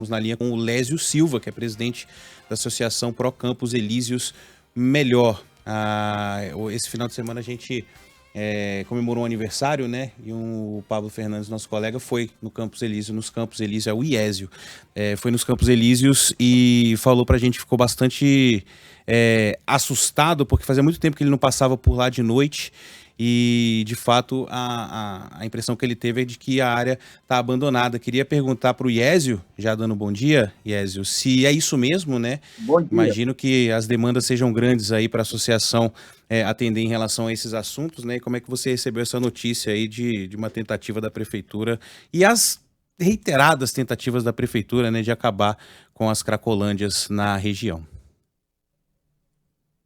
na linha com o Lésio Silva, que é presidente da Associação Pro Campus Elíseos Melhor. Esse final de semana a gente comemorou um aniversário, né? E o Pablo Fernandes, nosso colega, foi no Campus Elísio, nos Campos Elíseos, é o IESIO. Foi nos Campos Elíseos e falou pra gente, ficou bastante assustado, porque fazia muito tempo que ele não passava por lá de noite. E, de fato, a impressão que ele teve é de que a área está abandonada. Queria perguntar para o Iésio, já dando um bom dia, Iésio, se é isso mesmo, né? Bom dia. Imagino que as demandas sejam grandes aí para a associação atender em relação a esses assuntos, né? E como é que você recebeu essa notícia aí de uma tentativa da prefeitura e as reiteradas tentativas da prefeitura, né, de acabar com as cracolândias na região?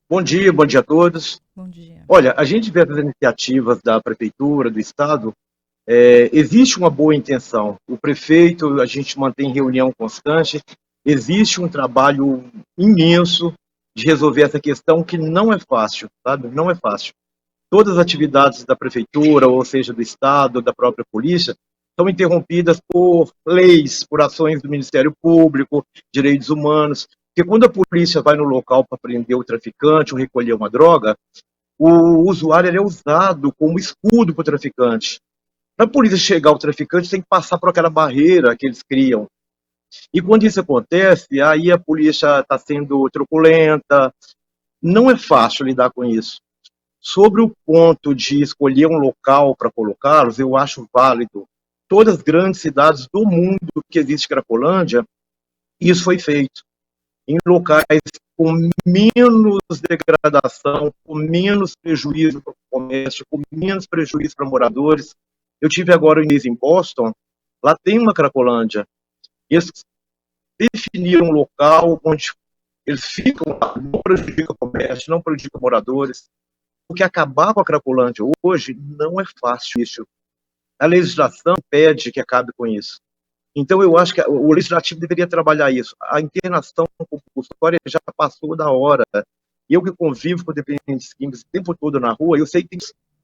Bom dia a todos. Bom dia. Olha, a gente vê as iniciativas da Prefeitura, do Estado, existe uma boa intenção. O prefeito, a gente mantém reunião constante, existe um trabalho imenso de resolver essa questão que não é fácil, sabe? Não é fácil. Todas as atividades da Prefeitura, ou seja, do Estado, da própria polícia, são interrompidas por leis, por ações do Ministério Público, direitos humanos, porque quando a polícia vai no local para prender o traficante ou recolher uma droga, o usuário ele é usado como escudo para o traficante. Para a polícia chegar ao traficante, tem que passar por aquela barreira que eles criam. E quando isso acontece, aí a polícia está sendo truculenta. Não é fácil lidar com isso. Sobre o ponto de escolher um local para colocá-los, eu acho válido. Todas as grandes cidades do mundo que existe Cracolândia, isso foi feito. Em locais com menos degradação, com menos prejuízo para o comércio, com menos prejuízo para moradores. Eu tive agora um mês em Boston, lá tem uma Cracolândia. Eles definiram um local onde eles ficam lá, não prejudica o comércio, não prejudica moradores. Porque acabar com a Cracolândia hoje não é fácil isso. A legislação pede que acabe com isso. Então, eu acho que o legislativo deveria trabalhar isso. A internação compulsória já passou da hora. Eu que convivo com dependentes químicos o tempo todo na rua, eu sei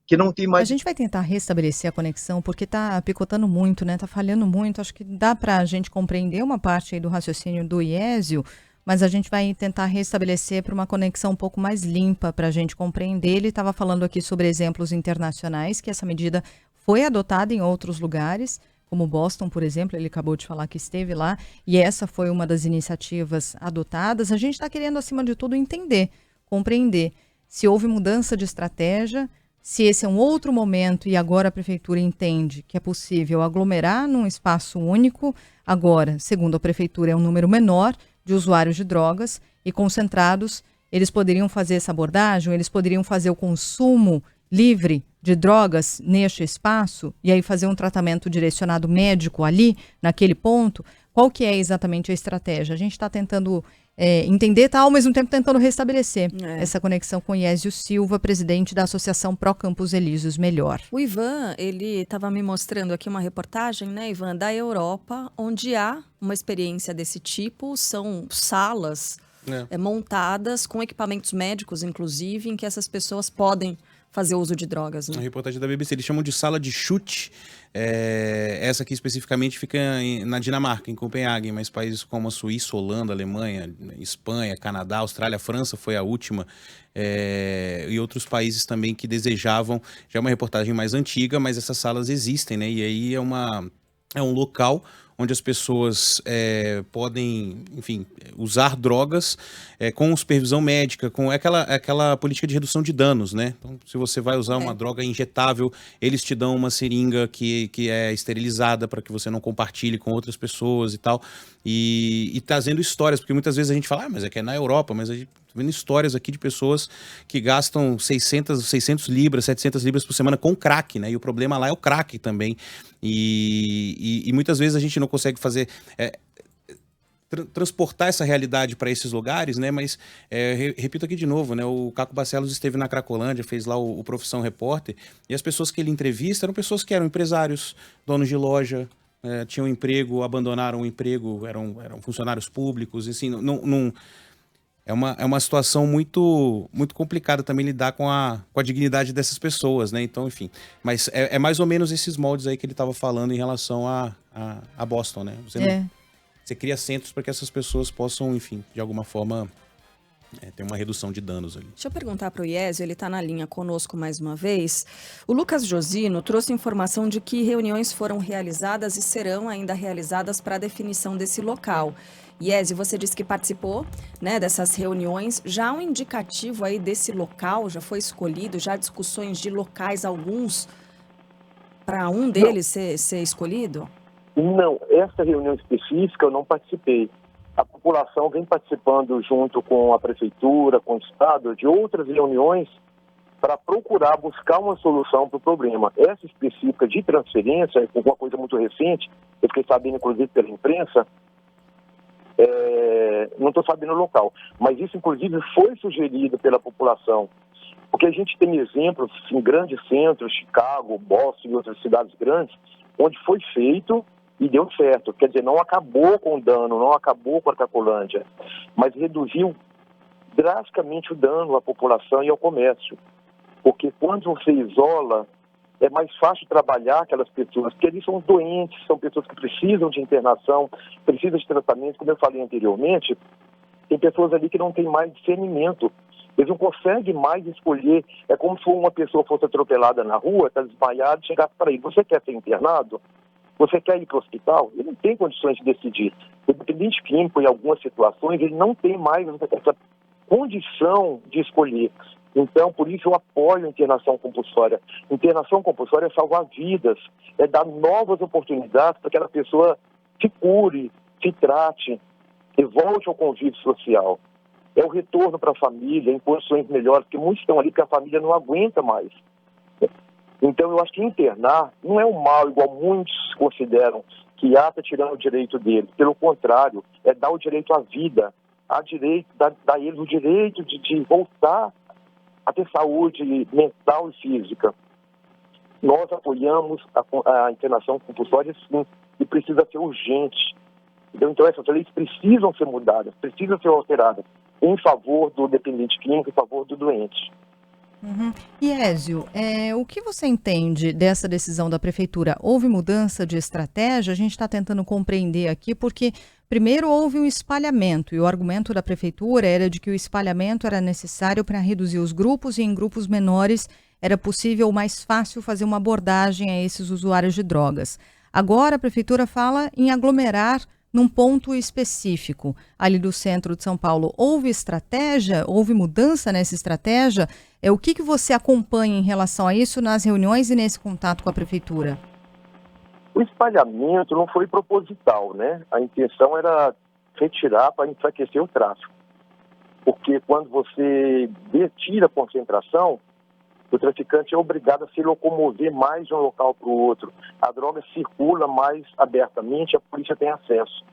que não tem mais... A gente vai tentar restabelecer a conexão, porque está picotando muito, né? Está falhando muito. Acho que dá para a gente compreender uma parte aí do raciocínio do Iésio, mas a gente vai tentar restabelecer para uma conexão um pouco mais limpa para a gente compreender. Ele estava falando aqui sobre exemplos internacionais, que essa medida foi adotada em outros lugares, como Boston, por exemplo, ele acabou de falar que esteve lá, e essa foi uma das iniciativas adotadas. A gente está querendo, acima de tudo, entender, compreender se houve mudança de estratégia, se esse é um outro momento e agora a prefeitura entende que é possível aglomerar num espaço único. Agora, segundo a prefeitura, é um número menor de usuários de drogas e concentrados. Eles poderiam fazer essa abordagem, eles poderiam fazer o consumo livre de drogas neste espaço e aí fazer um tratamento direcionado médico ali, naquele ponto. Qual que é exatamente a estratégia? A gente está tentando entender, tá, ao mesmo tempo tentando restabelecer essa conexão com Iésio Silva, presidente da Associação Pro Campus Elíseos Melhor. O Ivan, ele estava me mostrando aqui uma reportagem, né, Ivan, da Europa, onde há uma experiência desse tipo, são salas montadas com equipamentos médicos, inclusive, em que essas pessoas podem fazer uso de drogas. Né? A reportagem da BBC, eles chamam de sala de chute. Essa aqui especificamente fica na Dinamarca, em Copenhague, mas países como a Suíça, Holanda, Alemanha, Espanha, Canadá, Austrália, França foi a última, e outros países também que desejavam. Já é uma reportagem mais antiga, mas essas salas existem, né? E aí é um local onde as pessoas podem, enfim, usar drogas com supervisão médica, com aquela política de redução de danos, né? Então, se você vai usar uma droga injetável, eles te dão uma seringa que é esterilizada para que você não compartilhe com outras pessoas e tal. E trazendo histórias, porque muitas vezes a gente fala, mas é que é na Europa, mas a gente tá vendo histórias aqui de pessoas que gastam 600 libras, 700 libras por semana com crack, né? E o problema lá é o crack também. E muitas vezes a gente não consegue fazer... transportar essa realidade para esses lugares, né? Mas repito aqui de novo, né? O Caco Barcelos esteve na Cracolândia, fez lá o Profissão Repórter, e as pessoas que ele entrevista eram pessoas que eram empresários, donos de loja, tinham emprego, abandonaram o emprego, eram funcionários públicos, assim, é uma situação muito, muito complicada também lidar com a dignidade dessas pessoas, né? Então, enfim, mas é mais ou menos esses moldes aí que ele estava falando em relação a Boston, né? você cria centros para que essas pessoas possam, enfim, de alguma forma, ter uma redução de danos ali. Deixa eu perguntar para o Iésio, ele está na linha conosco mais uma vez. O Lucas Josino trouxe informação de que reuniões foram realizadas e serão ainda realizadas para a definição desse local. Iésio, você disse que participou, né, dessas reuniões. Já há um indicativo aí desse local? Já foi escolhido? Já há discussões de locais, alguns, para um deles ser escolhido? Não, essa reunião específica eu não participei. A população vem participando junto com a prefeitura, com o Estado, de outras reuniões para procurar buscar uma solução para o problema. Essa específica de transferência, é uma coisa muito recente, eu fiquei sabendo inclusive pela imprensa, não estou sabendo o local, mas isso inclusive foi sugerido pela população, porque a gente tem exemplos em grandes centros, Chicago, Boston e outras cidades grandes, onde foi feito e deu certo. Quer dizer, não acabou com o dano, não acabou com a Cracolândia, mas reduziu drasticamente o dano à população e ao comércio. Porque quando você isola, é mais fácil trabalhar aquelas pessoas, porque eles são doentes, são pessoas que precisam de internação, precisam de tratamento. Como eu falei anteriormente, tem pessoas ali que não têm mais discernimento. Eles não conseguem mais escolher. É como se uma pessoa fosse atropelada na rua, está desmaiada, e chegasse para ele: você quer ser internado? Você quer ir para o hospital? Ele não tem condições de decidir. O dependente químico, em algumas situações, ele não tem mais essa condição de escolher. Então, por isso eu apoio a internação compulsória. Internação compulsória é salvar vidas, é dar novas oportunidades para que aquela pessoa se cure, se trate e volte ao convívio social. É o retorno para a família em condições melhores, porque muitos estão ali porque a família não aguenta mais. Então, eu acho que internar não é um mal, igual muitos consideram, que está tirando o direito dele. Pelo contrário, é dar o direito à vida, dar a eles o direito de voltar a ter saúde mental e física. Nós apoiamos a internação compulsória, sim, e precisa ser urgente. Então, essas leis precisam ser mudadas, precisam ser alteradas em favor do dependente químico, em favor do doente. Iésio, o que você entende dessa decisão da prefeitura? Houve mudança de estratégia? A gente está tentando compreender aqui, porque primeiro houve um espalhamento, e o argumento da prefeitura era de que o espalhamento era necessário para reduzir os grupos, e em grupos menores era possível mais fácil fazer uma abordagem a esses usuários de drogas. Agora a prefeitura fala em aglomerar num ponto específico ali do centro de São Paulo. Houve estratégia? Houve mudança nessa estratégia? O que você acompanha em relação a isso nas reuniões e nesse contato com a prefeitura? O espalhamento não foi proposital, né? A intenção era retirar para enfraquecer o tráfico. Porque quando você tira a concentração, o traficante é obrigado a se locomover mais de um local para o outro. A droga circula mais abertamente, a polícia tem acesso.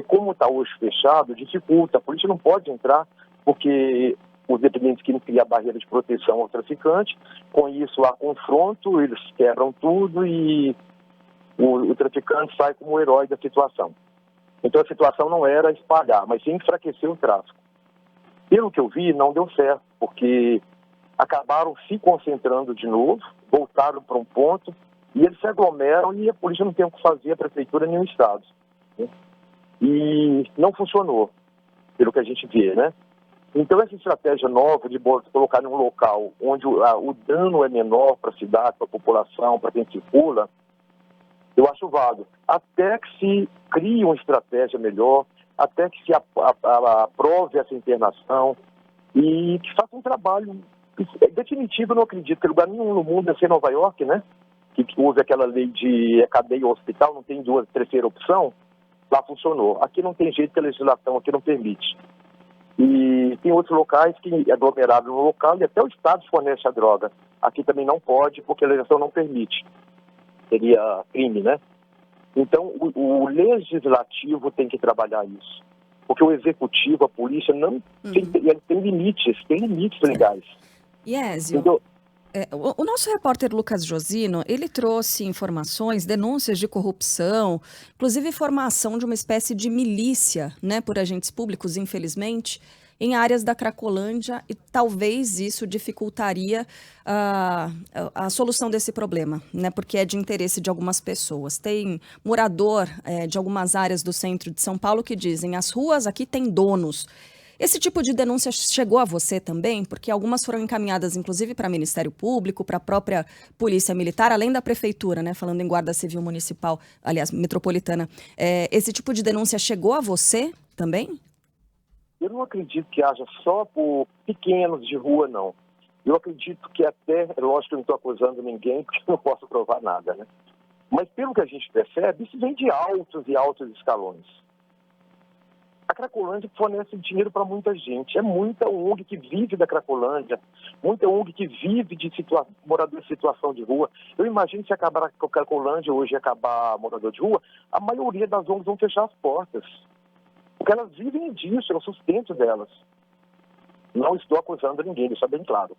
Como está hoje fechado, dificulta. A polícia não pode entrar porque os dependentes químicos criam a barreira de proteção ao traficante. Com isso, há confronto, eles quebram tudo e o traficante sai como o herói da situação. Então, a situação não era espalhar, mas sim enfraquecer o tráfico. Pelo que eu vi, não deu certo, porque acabaram se concentrando de novo, voltaram para um ponto, e eles se aglomeram e a polícia não tem o que fazer, a prefeitura nem o Estado. Né? E não funcionou, pelo que a gente vê, né? Então, essa estratégia nova de colocar num local onde o dano é menor para a cidade, para a população, para quem circula, eu acho válido. Até que se crie uma estratégia melhor, até que se aprove essa internação e que faça um trabalho definitivo. Eu não acredito que lugar nenhum no mundo, a ser Nova York, né? Que usa aquela lei de cadeia hospital, não tem terceira opção, lá funcionou. Aqui não tem jeito que a legislação aqui não permite. E tem outros locais que aglomeraram no local e até o Estado fornece a droga. Aqui também não pode, porque a legislação não permite. Seria crime, né? Então, o legislativo tem que trabalhar isso. Porque o executivo, a polícia, não tem limites legais. Iésio, então, o nosso repórter Lucas Josino, ele trouxe informações, denúncias de corrupção, inclusive formação de uma espécie de milícia, né, por agentes públicos, infelizmente, em áreas da Cracolândia e talvez isso dificultaria a solução desse problema, né? Porque é de interesse de algumas pessoas. Tem morador de algumas áreas do centro de São Paulo que dizem: as ruas aqui têm donos. Esse tipo de denúncia chegou a você também? Porque algumas foram encaminhadas, inclusive, para o Ministério Público, para a própria Polícia Militar, além da Prefeitura, né? Falando em Guarda Civil Municipal, aliás, metropolitana. Esse tipo de denúncia chegou a você também? Eu não acredito que haja só por pequenos de rua, não. Eu acredito que até, lógico que eu não estou acusando ninguém, porque eu não posso provar nada, né? Mas pelo que a gente percebe, isso vem de altos e altos escalões. A Cracolândia fornece dinheiro para muita gente. É muita ONG que vive da Cracolândia, muita ONG que vive de morador em situação de rua. Eu imagino se acabar a Cracolândia hoje e acabar morador de rua, a maioria das ONGs vão fechar as portas. Porque elas vivem disso, é o sustento delas. Não estou acusando ninguém, isso é bem claro.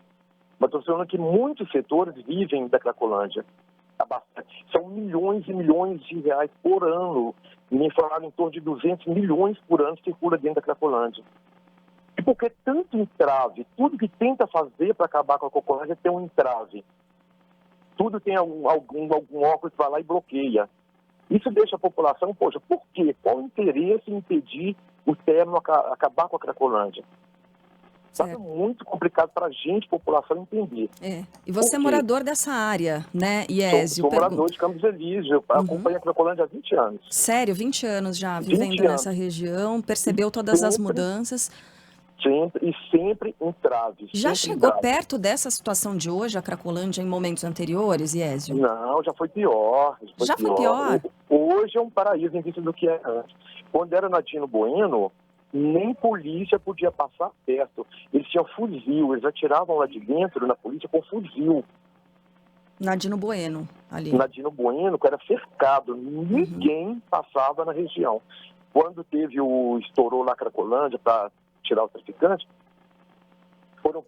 Mas estou falando que muitos setores vivem da Cracolândia. São milhões e milhões de reais por ano. Me falaram em torno de 200 milhões por ano que circula dentro da Cracolândia. E porque tanto entrave, tudo que tenta fazer para acabar com a Cracolândia tem um entrave. Tudo tem algum órgão que vai lá e bloqueia. Isso deixa a população, poxa, por quê? Qual o interesse em impedir o término acabar com a Cracolândia? É muito complicado para a gente, população, entender. E você é morador dessa área, né, Iésio? Sou morador de Campos Elíseos, acompanho a Cracolândia há 20 anos. Sério? 20 anos já vivendo nessa região, percebeu todas as mudanças? Sempre entrave. Já chegou perto dessa situação de hoje, a Cracolândia, em momentos anteriores, Iésio? Não, já foi pior. Foi pior? Hoje é um paraíso em vista do que era antes. Quando era Nadino Bueno, nem polícia podia passar perto. Eles tinham fuzil, eles atiravam lá de dentro na polícia com fuzil. Nadino Bueno, ali. Nadino Bueno, que era cercado, ninguém passava na região. Quando teve estourou na Cracolândia para tirar o traficante,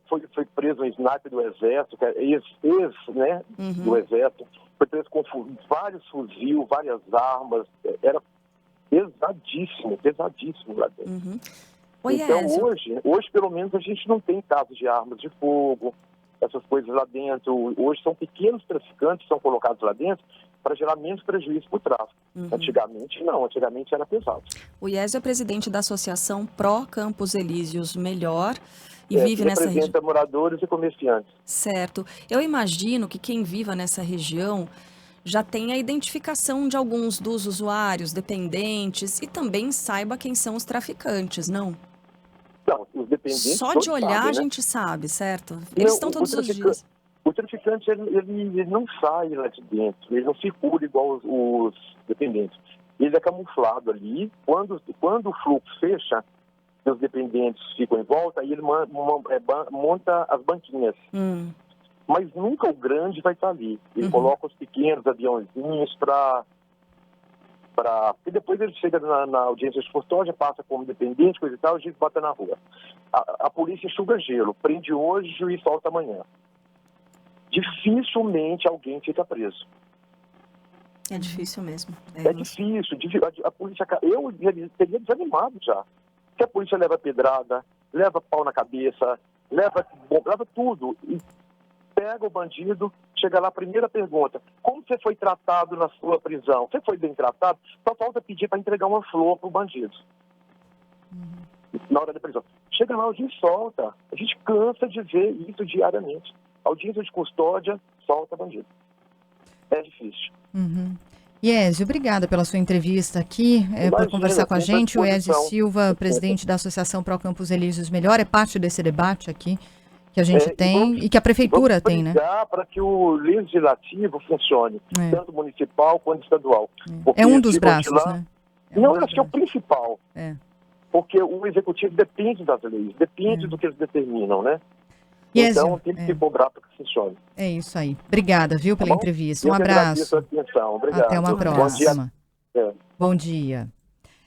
foi preso um sniper do Exército, que é né, do Exército, foi preso com vários fuzil, várias armas, era pesadíssimo lá dentro. Então hoje pelo menos a gente não tem casos de armas de fogo, essas coisas lá dentro. Hoje são pequenos traficantes que são colocados lá dentro para gerar menos prejuízo para o tráfico. Antigamente não, antigamente era pesado. O Iésio é presidente da Associação Pró Campos Elíseos Melhor e vive nessa região. Representa moradores e comerciantes. Certo. Eu imagino que quem viva nessa região já tem a identificação de alguns dos usuários, dependentes, e também saiba quem são os traficantes, não? Não, os dependentes só de olhar sabem, a gente sabe, certo? Eles estão todos os dias. O traficante, ele não sai lá de dentro, ele não circula igual os dependentes. Ele é camuflado ali. Quando o fluxo fecha, os dependentes ficam em volta, aí ele monta as banquinhas. Mas nunca o grande vai estar ali. Ele coloca os pequenos aviãozinhos porque depois ele chega na audiência de custódia, passa como dependente, coisa e tal, a gente bota na rua. A polícia enxuga gelo, prende hoje, juiz solta amanhã. Dificilmente alguém fica preso. É difícil mesmo. É difícil. A polícia, eu teria desanimado já. Que a polícia leva pedrada, leva pau na cabeça, leva tudo. E pega o bandido, chega lá, primeira pergunta: como você foi tratado na sua prisão? Você foi bem tratado? Só falta pedir para entregar uma flor para o bandido. Na hora da prisão. Chega lá, o juiz solta. A gente cansa de ver isso diariamente. Audiência de custódia, solta bandido. É difícil. Iésio, obrigada pela sua entrevista aqui, por conversar com a gente. O Iésio Silva, presidente da Associação Pró Campos Elíseos Melhor, é parte desse debate aqui que a gente tem e que a Prefeitura tem, né? Para que o legislativo funcione, tanto municipal quanto estadual. É um dos braços, né? Não, eu acho que é o principal. Porque o executivo depende das leis, depende do que eles determinam, né? Iésio, então tem que se cobrar para que funcione. É isso aí. Obrigada, viu, pela entrevista. Um abraço. Atenção. Obrigado. Até uma próxima. Bom dia. Bom dia.